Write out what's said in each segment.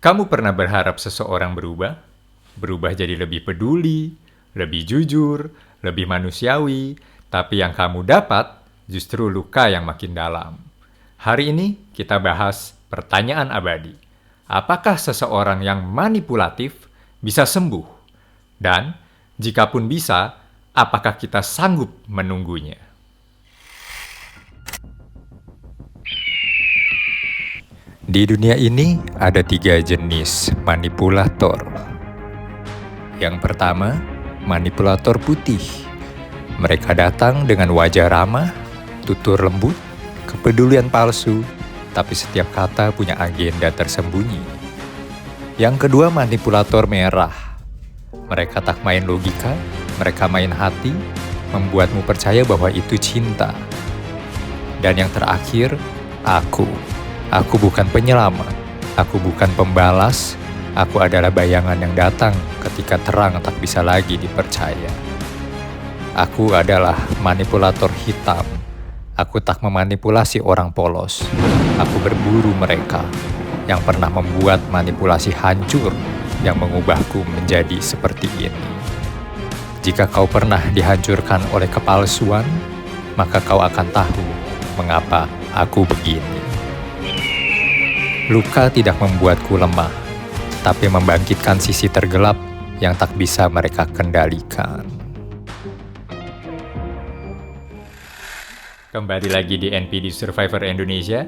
Kamu pernah berharap seseorang berubah? Berubah jadi lebih peduli, lebih jujur, lebih manusiawi, tapi yang kamu dapat justru luka yang makin dalam. Hari ini kita bahas pertanyaan abadi. Apakah seseorang yang manipulatif bisa sembuh? Dan jikapun bisa, apakah kita sanggup menunggunya? Di dunia ini ada 3 jenis manipulator. Yang pertama, manipulator putih. Mereka datang dengan wajah ramah, tutur lembut, kepedulian palsu, tapi setiap kata punya agenda tersembunyi. Yang kedua, manipulator merah. Mereka tak main logika, mereka main hati, membuatmu percaya bahwa itu cinta. Dan yang terakhir, aku. Aku bukan penyelamat, aku bukan pembalas, aku adalah bayangan yang datang ketika terang tak bisa lagi dipercaya. Aku adalah manipulator hitam. Aku tak memanipulasi orang polos. Aku berburu mereka yang pernah membuat manipulasi hancur yang mengubahku menjadi seperti ini. Jika kau pernah dihancurkan oleh kepalsuan, maka kau akan tahu mengapa aku begini. Luka tidak membuatku lemah, tapi membangkitkan sisi tergelap yang tak bisa mereka kendalikan. Kembali lagi di NPD Survivor Indonesia.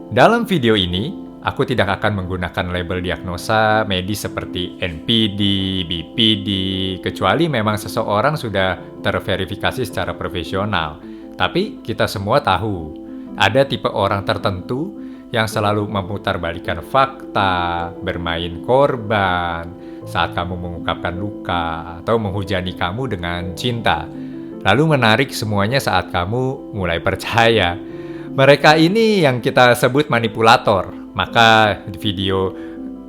Dalam video ini, aku tidak akan menggunakan label diagnosa medis seperti NPD, BPD, kecuali memang seseorang sudah terverifikasi secara profesional. Tapi kita semua tahu, ada tipe orang tertentu yang selalu memutarbalikkan fakta, bermain korban saat kamu mengungkapkan luka atau menghujani kamu dengan cinta. Lalu menarik semuanya saat kamu mulai percaya. Mereka ini yang kita sebut manipulator. Maka di video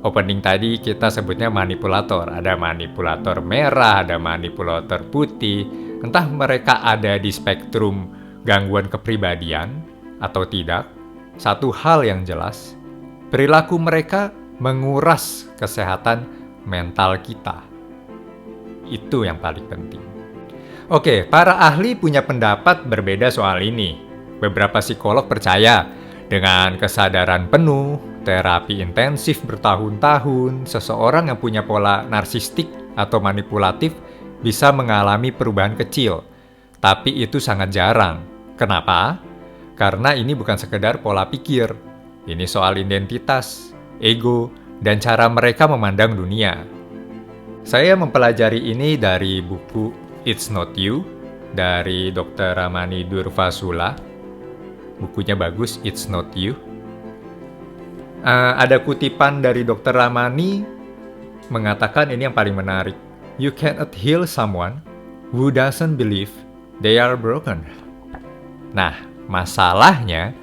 opening tadi kita sebutnya manipulator. Ada manipulator merah, ada manipulator putih. Entah mereka ada di spektrum gangguan kepribadian atau tidak. Satu hal yang jelas, perilaku mereka menguras kesehatan mental kita. Itu yang paling penting. Oke, para ahli punya pendapat berbeda soal ini. Beberapa psikolog percaya dengan kesadaran penuh, terapi intensif bertahun-tahun, seseorang yang punya pola narsistik atau manipulatif bisa mengalami perubahan kecil. Tapi itu sangat jarang. Kenapa? Karena ini bukan sekedar pola pikir. Ini soal identitas, ego, dan cara mereka memandang dunia. Saya mempelajari ini dari buku It's Not You dari Dr. Ramani Durvasula. Bukunya bagus, It's Not You. Ada kutipan dari Dr. Ramani mengatakan ini yang paling menarik. You cannot heal someone who doesn't believe they are broken. Nah, masalahnya,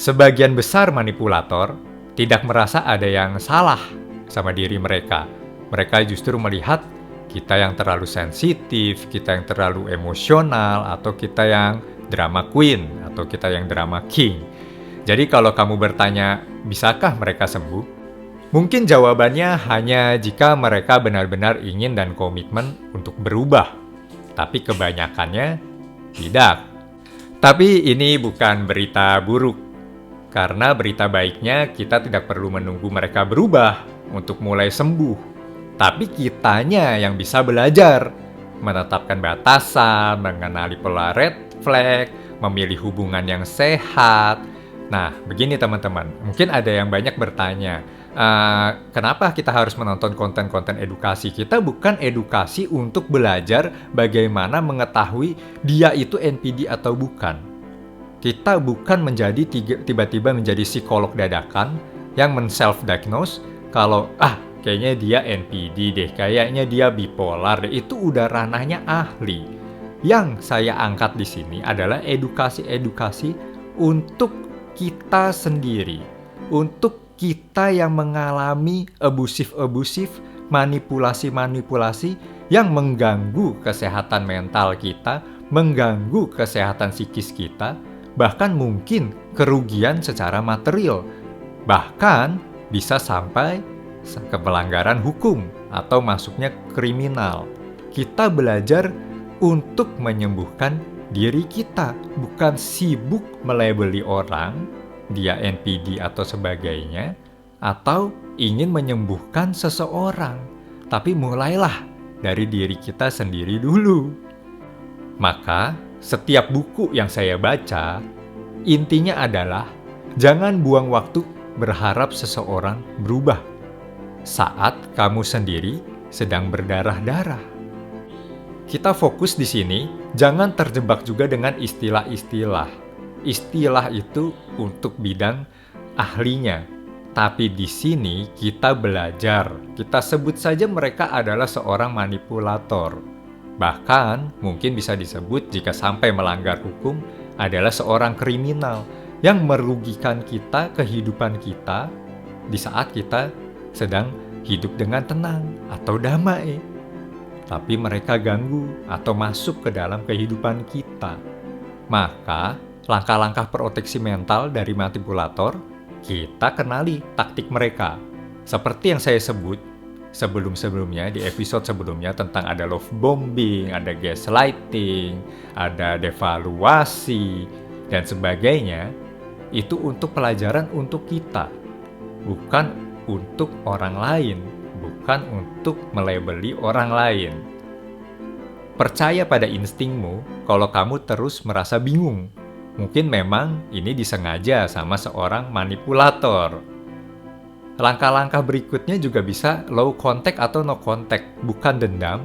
sebagian besar manipulator tidak merasa ada yang salah sama diri mereka. Mereka justru melihat kita yang terlalu sensitif, kita yang terlalu emosional, atau kita yang drama queen, atau kita yang drama king. Jadi kalau kamu bertanya, bisakah mereka sembuh? Mungkin jawabannya hanya jika mereka benar-benar ingin dan komitmen untuk berubah. Tapi kebanyakannya tidak. Tapi ini bukan berita buruk, karena berita baiknya kita tidak perlu menunggu mereka berubah untuk mulai sembuh. Tapi kitanya yang bisa belajar, menetapkan batasan, mengenali pola red flag, memilih hubungan yang sehat. Nah, begini teman-teman, mungkin ada yang banyak bertanya, kenapa kita harus menonton konten-konten edukasi? Kita bukan edukasi untuk belajar bagaimana mengetahui dia itu NPD atau bukan. Kita bukan menjadi tiba-tiba menjadi psikolog dadakan yang men-self-diagnose kalau kayaknya dia NPD deh, kayaknya dia bipolar deh. Itu udah ranahnya ahli. Yang saya angkat di sini adalah edukasi-edukasi untuk kita sendiri, untuk kita yang mengalami abusif, manipulasi yang mengganggu kesehatan mental kita, mengganggu kesehatan psikis kita, bahkan mungkin kerugian secara material, bahkan bisa sampai ke pelanggaran hukum atau masuknya kriminal. Kita belajar untuk menyembuhkan diri kita, bukan sibuk melabeli orang, dia NPD atau sebagainya, atau ingin menyembuhkan seseorang. Tapi mulailah dari diri kita sendiri dulu. Maka, setiap buku yang saya baca, intinya adalah jangan buang waktu berharap seseorang berubah saat kamu sendiri sedang berdarah-darah. Kita fokus di sini, jangan terjebak juga dengan istilah-istilah. Istilah itu untuk bidang ahlinya. Tapi di sini kita belajar, kita sebut saja mereka adalah seorang manipulator. Bahkan mungkin bisa disebut jika sampai melanggar hukum adalah seorang kriminal yang merugikan kita, kehidupan kita di saat kita sedang hidup dengan tenang atau damai. Tapi mereka ganggu atau masuk ke dalam kehidupan kita. Maka langkah-langkah proteksi mental dari manipulator, kita kenali taktik mereka. Seperti yang saya sebut sebelum-sebelumnya di episode sebelumnya tentang ada love bombing, ada gaslighting, ada devaluasi, dan sebagainya. Itu untuk pelajaran untuk kita, bukan untuk orang lain, bukan untuk melabeli orang lain. Percaya pada instingmu kalau kamu terus merasa bingung. Mungkin memang ini disengaja sama seorang manipulator. Langkah-langkah berikutnya juga bisa low contact atau no contact, bukan dendam,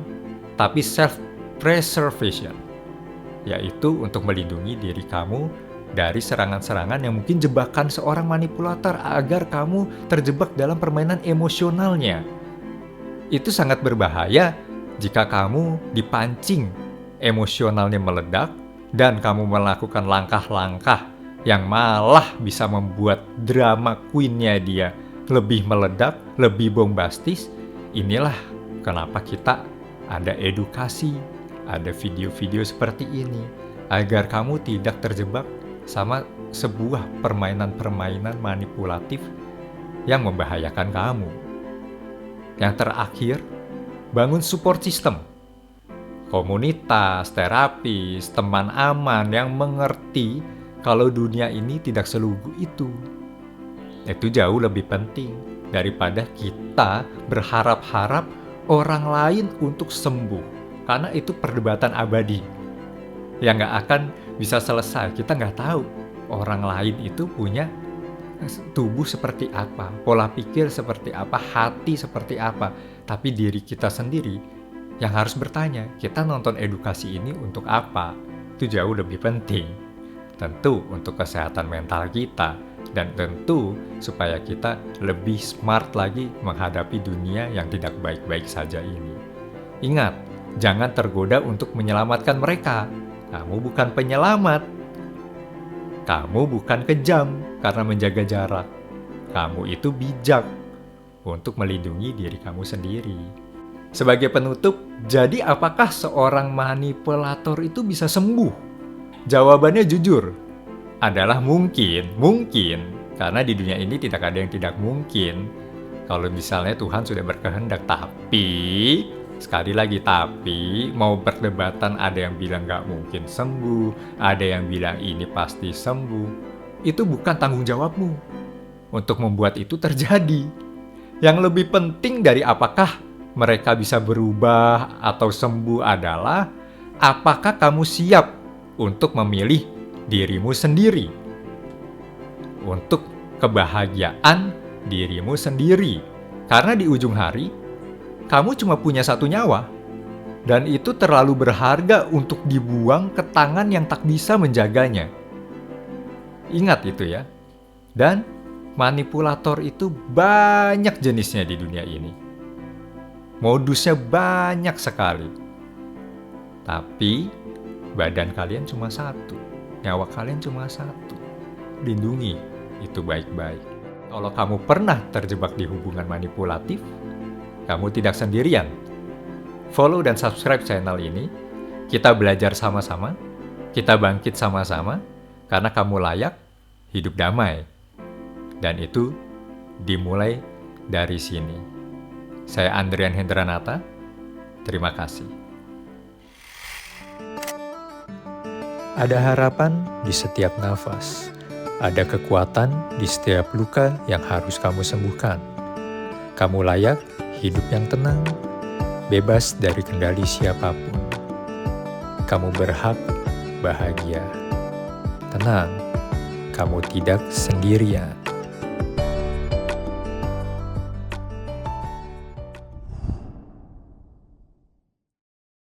tapi self-preservation, yaitu untuk melindungi diri kamu dari serangan-serangan yang mungkin jebakan seorang manipulator agar kamu terjebak dalam permainan emosionalnya. Itu sangat berbahaya jika kamu dipancing emosionalnya meledak dan kamu melakukan langkah-langkah yang malah bisa membuat drama queen-nya dia lebih meledak, lebih bombastis. Inilah kenapa kita ada edukasi, ada video-video seperti ini, agar kamu tidak terjebak sama sebuah permainan-permainan manipulatif yang membahayakan kamu. Yang terakhir, bangun support system. Komunitas, terapis, teman aman yang mengerti kalau dunia ini tidak selugu itu. Itu jauh lebih penting daripada kita berharap-harap orang lain untuk sembuh. Karena itu perdebatan abadi yang nggak akan bisa selesai. Kita nggak tahu orang lain itu punya tubuh seperti apa, pola pikir seperti apa, hati seperti apa. Tapi diri kita sendiri yang harus bertanya, kita nonton edukasi ini untuk apa? Itu jauh lebih penting. Tentu untuk kesehatan mental kita, dan tentu supaya kita lebih smart lagi menghadapi dunia yang tidak baik-baik saja ini. Ingat, jangan tergoda untuk menyelamatkan mereka. Kamu bukan penyelamat. Kamu bukan kejam karena menjaga jarak. Kamu itu bijak untuk melindungi diri kamu sendiri. Sebagai penutup, jadi apakah seorang manipulator itu bisa sembuh? Jawabannya jujur, adalah mungkin, karena di dunia ini tidak ada yang tidak mungkin. Kalau misalnya Tuhan sudah berkehendak, tapi sekali lagi tapi mau perdebatan, ada yang bilang nggak mungkin sembuh, ada yang bilang ini pasti sembuh. Itu bukan tanggung jawabmu untuk membuat itu terjadi. Yang lebih penting dari apakah mereka bisa berubah atau sembuh adalah apakah kamu siap untuk memilih dirimu sendiri, untuk kebahagiaan dirimu sendiri. Karena di ujung hari, kamu cuma punya satu nyawa, dan itu terlalu berharga untuk dibuang ke tangan yang tak bisa menjaganya. Ingat itu ya. Dan manipulator itu banyak jenisnya di dunia ini. Modusnya banyak sekali. Tapi badan kalian cuma satu, nyawa kalian cuma satu. Lindungi itu baik-baik. Kalau kamu pernah terjebak di hubungan manipulatif, kamu tidak sendirian. Follow dan subscribe channel ini. Kita belajar sama-sama, kita bangkit sama-sama, karena kamu layak hidup damai. Dan itu dimulai dari sini. Saya Andrian Hendranata, terima kasih. Ada harapan di setiap nafas. Ada kekuatan di setiap luka yang harus kamu sembuhkan. Kamu layak hidup yang tenang, bebas dari kendali siapapun. Kamu berhak bahagia. Tenang, kamu tidak sendirian.